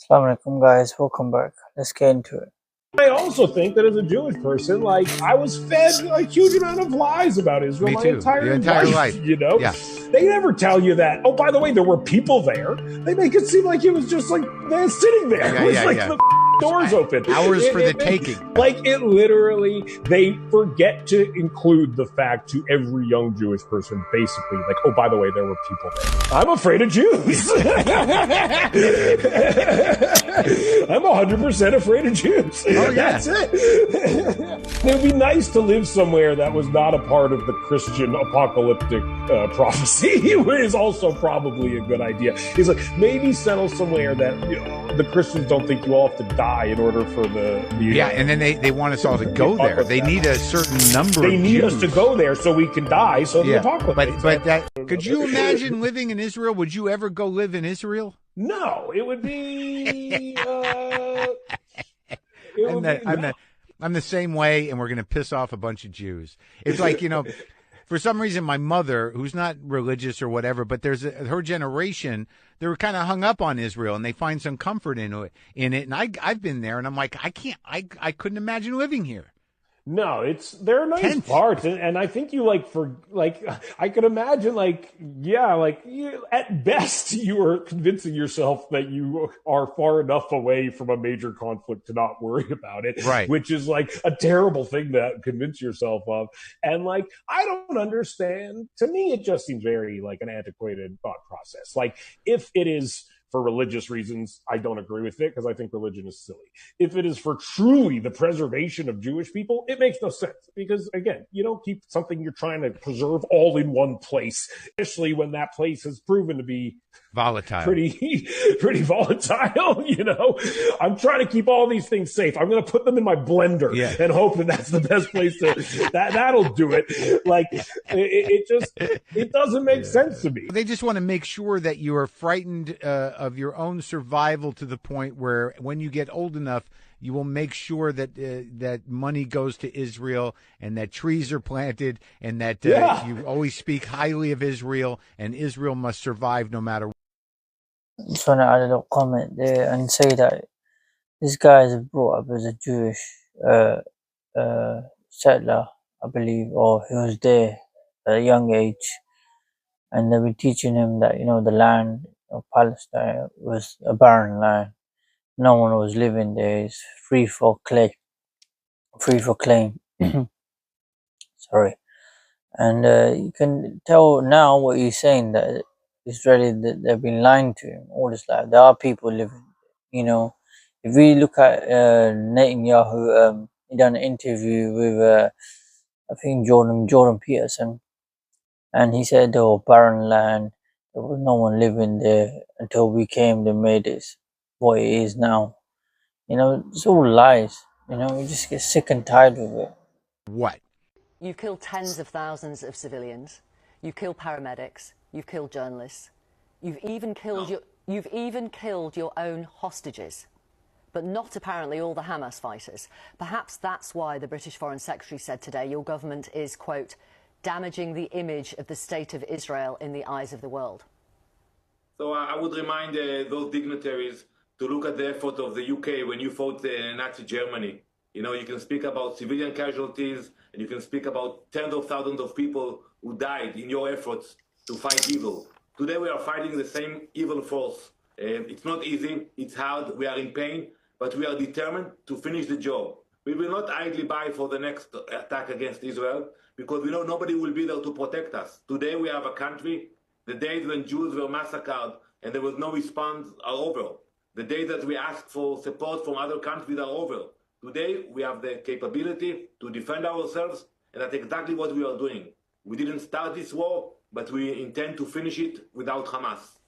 Assalamu alaikum guys, welcome back. Let's get into it. I also think that as a Jewish person, like I was fed a huge amount of lies about Israel Me my too. The entire life. You know, Yeah. They never tell you that. Oh, by the way, there were people there. They make it seem like it was just like they're sitting there the doors open. Hours for the taking. Like it literally, they forget to include the fact to every young Jewish person, basically, like, oh, by the way, there were people there. I'm afraid of Jews. I'm 100% afraid of Jews. Oh, yeah. That's it. It would be nice to live somewhere that was not a part of the Christian apocalyptic prophecy, which is also probably a good idea. He's like, maybe settle somewhere that the Christians don't think you all have to die in order for the and then they want us all to go there. They need a certain number. They need us to go there so we can die. So the apocalypse. But could you imagine living in Israel? Would you ever go live in Israel? No, it would be. I'm the same way, and we're going to piss off a bunch of Jews. It's like, for some reason, my mother, who's not religious or whatever, but her generation, they were kind of hung up on Israel, and they find some comfort in it. And I've been there, and I'm like, I couldn't imagine living here. No, they're nice parts, and I think I could imagine at best you are convincing yourself that you are far enough away from a major conflict to not worry about it, right? Which is like a terrible thing to convince yourself of, and I don't understand. To me, it just seems very like an antiquated thought process. Like if it is for religious reasons, I don't agree with it because I think religion is silly. If it is for truly the preservation of Jewish people, it makes no sense because, again, you don't keep something you're trying to preserve all in one place, especially when that place has proven to be volatile, pretty volatile. I'm trying to keep all these things safe. I'm going to put them in my blender and hope that that's the best place that'll do it. Like it doesn't make sense to me. They just want to make sure that you are frightened of your own survival to the point where when you get old enough, you will make sure that that money goes to Israel and that trees are planted and that you always speak highly of Israel and Israel must survive no matter what. I just want to add a little comment there and say that this guy is brought up as a Jewish settler, I believe, or he was there at a young age, and they've been teaching him that the land of Palestine was a barren land. No one was living there. It's free for claim. Sorry, and you can tell now what he's saying that Israeli they've been lying to him all this life. There are people living. If we look at Netanyahu, he done an interview with I think Jordan Peterson, and he said there was barren land. There was no one living there until we came. They made it what it is now. It's all lies. You just get sick and tired of it. What? You've killed tens of thousands of civilians. You've killed paramedics. You've killed journalists. You've even killed your own hostages, but not apparently all the Hamas fighters. Perhaps that's why the British Foreign Secretary said today your government is, quote, damaging the image of the state of Israel in the eyes of the world. So I would remind those dignitaries to look at the effort of the UK when you fought Nazi Germany. You can speak about civilian casualties, and you can speak about tens of thousands of people who died in your efforts to fight evil. Today we are fighting the same evil force. It's not easy, it's hard, we are in pain, but we are determined to finish the job. We will not idly buy for the next attack against Israel, because we know nobody will be there to protect us. Today we have a country. The days when Jews were massacred and there was no response are over. The days that we asked for support from other countries are over. Today we have the capability to defend ourselves, and that's exactly what we are doing. We didn't start this war, but we intend to finish it without Hamas.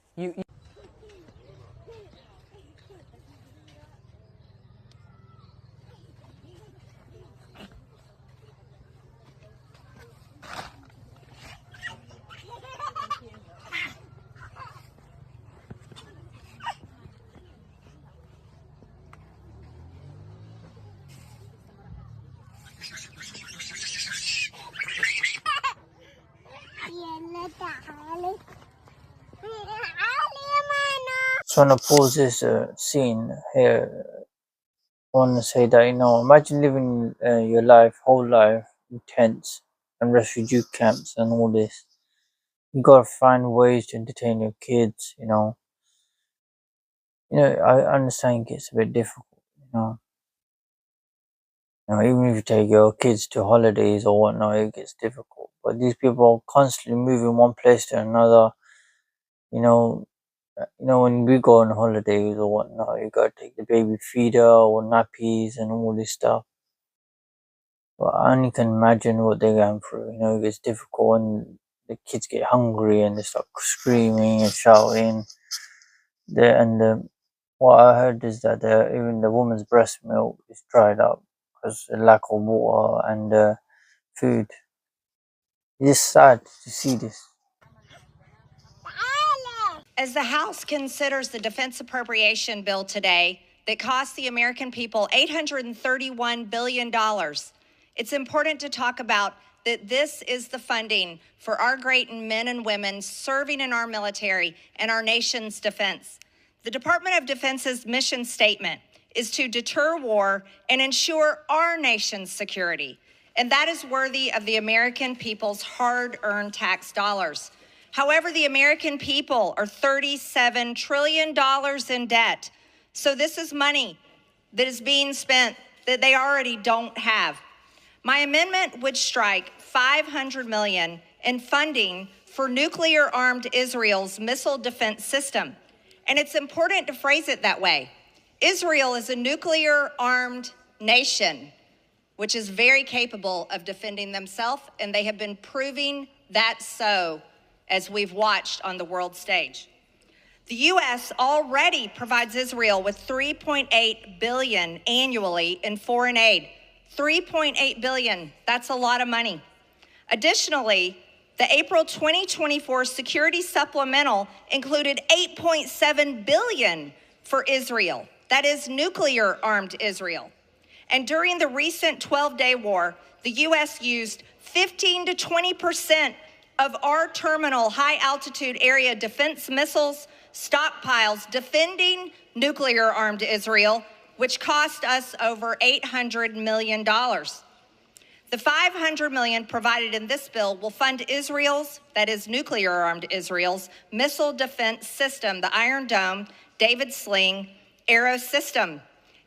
يلا تعالي just want to pause this scene here. I want to say that, imagine living your whole life in tents and refugee camps and all this. You gotta find ways to entertain your kids. I understand it gets a bit difficult. Know, even if you take your kids to holidays or whatnot, it gets difficult. But these people are constantly moving one place to another. When we go on holidays or whatnot, you gotta take the baby feeder or nappies and all this stuff. But I only can imagine what they're going through. It gets difficult and the kids get hungry and they start screaming and shouting. What I heard is that even the woman's breast milk is dried up because of lack of water and food. It's sad to see this. As the House considers the defense appropriation bill today that costs the American people $831 billion, it's important to talk about that this is the funding for our great men and women serving in our military and our nation's defense. The Department of Defense's mission statement is to deter war and ensure our nation's security, and that is worthy of the American people's hard-earned tax dollars. However, the American people are $37 trillion in debt. So this is money that is being spent that they already don't have. My amendment would strike $500 million in funding for nuclear-armed Israel's missile defense system. And it's important to phrase it that way. Israel is a nuclear-armed nation, which is very capable of defending themselves, and they have been proving that so as we've watched on the world stage. The U.S. already provides Israel with $3.8 billion annually in foreign aid. $3.8 billion, that's a lot of money. Additionally, the April 2024 security supplemental included $8.7 billion for Israel. That is nuclear-armed Israel. And during the recent 12-day war, the U.S. used 15 to 20% of our terminal high-altitude area defense missiles stockpiles defending nuclear-armed Israel, which cost us over $800 million. The $500 million provided in this bill will fund Israel's, that is nuclear-armed Israel's, missile defense system, the Iron Dome, David Sling, Arrow system.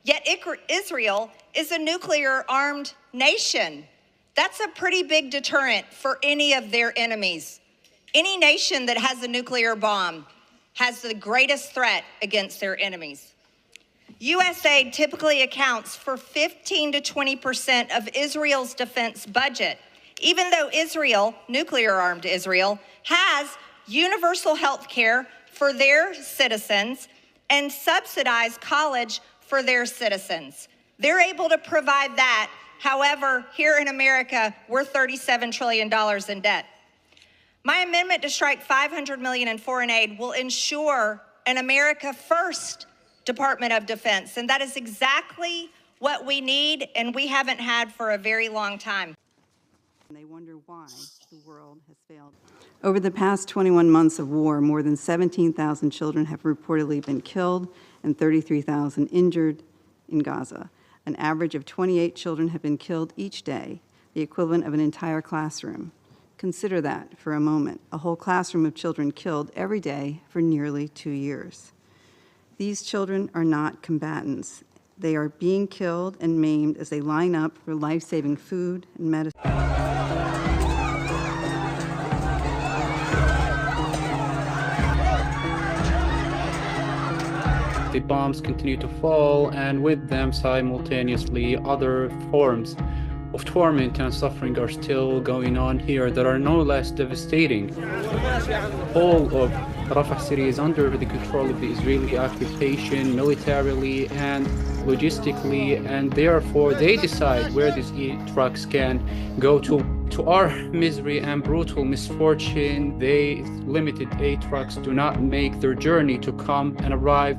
Yet Israel is a nuclear-armed nation. That's a pretty big deterrent for any of their enemies. Any nation that has a nuclear bomb has the greatest threat against their enemies. U.S. aid typically accounts for 15 to 20% of Israel's defense budget, even though Israel, nuclear-armed Israel, has universal health care for their citizens and subsidized college for their citizens. They're able to provide that. However, here in America, we're $37 trillion in debt. My amendment to strike $500 million in foreign aid will ensure an America First Department of Defense, and that is exactly what we need and we haven't had for a very long time. They wonder why the world has failed. Over the past 21 months of war, more than 17,000 children have reportedly been killed and 33,000 injured in Gaza. An average of 28 children have been killed each day, the equivalent of an entire classroom. Consider that for a moment, a whole classroom of children killed every day for nearly 2 years. These children are not combatants. They are being killed and maimed as they line up for life-saving food and medicine. The bombs continue to fall, and with them simultaneously other forms of torment and suffering are still going on here that are no less devastating. All of Rafah city is under the control of the Israeli occupation militarily and logistically, and therefore they decide where these trucks can go to. To our misery and brutal misfortune, they limited aid trucks do not make their journey to come and arrive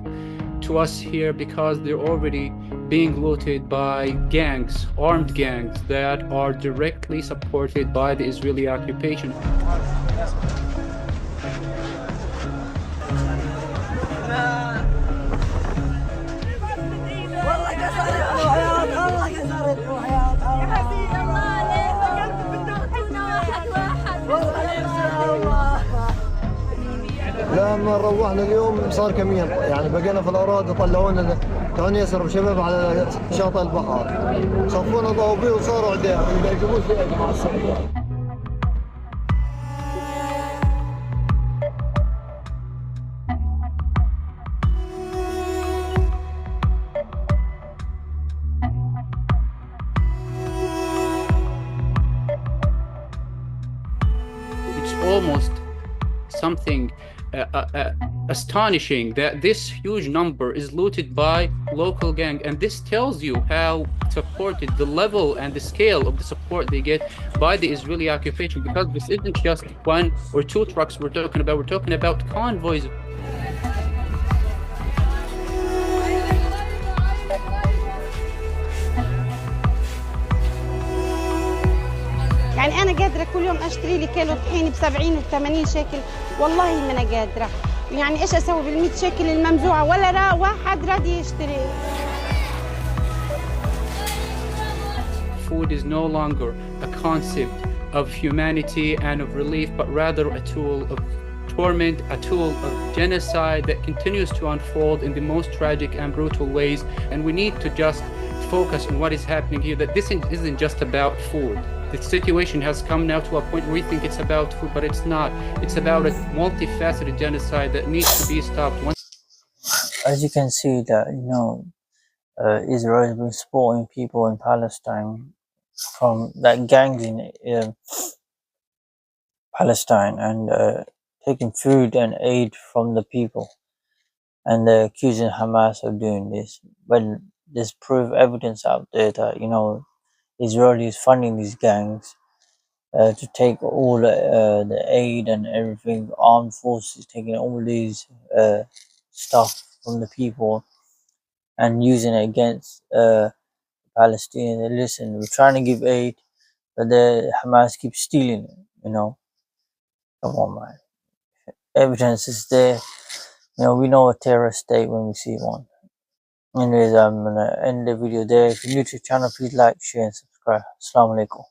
to us here because they're already being looted by gangs, armed gangs that are directly supported by the Israeli occupation. احنا روحنا اليوم صار كم يوم يعني بقينا في الاراضي طلعونا كان يسرب شباب على شاطئ البحر صفونا ضوابير وصاروا عداء ما يجيبوش فيها يا جماعه السعوديه. It's almost something astonishing that this huge number is looted by local gang, and this tells you how supported the level and the scale of the support they get by the Israeli occupation, because this isn't just 1 or 2 trucks we're talking about convoys. يعني أنا قادرة كل يوم أشتري لي كيلو طحين ب70 و80 شيكل، والله ما أنا قادرة. يعني إيش أسوي بال100 شيكل الممزوعة؟ ولا واحد راضي يشتري. Food is no longer a concept of humanity and of relief, but rather a tool of torment, a tool of genocide that continues to unfold in the most tragic and brutal ways. And we need to just focus on what is happening here, that this isn't just about food. The situation has come now to a point where we think it's about food, but it's not. It's about a multifaceted genocide that needs to be stopped. As you can see that, Israel has been supporting people in Palestine from that gangs in Palestine and taking food and aid from the people, and they're accusing Hamas of doing this. But there's evidence out there that Israel is funding these gangs to take all the aid and everything, armed forces taking all these stuff from the people and using it against Palestinians. Listen, we're trying to give aid, but the Hamas keeps stealing it. Come on, man. Evidence is there. We know a terrorist state when we see one. Anyways, I'm gonna end the video there. If you're new to the channel, please like, share, and subscribe. Assalamu alaikum.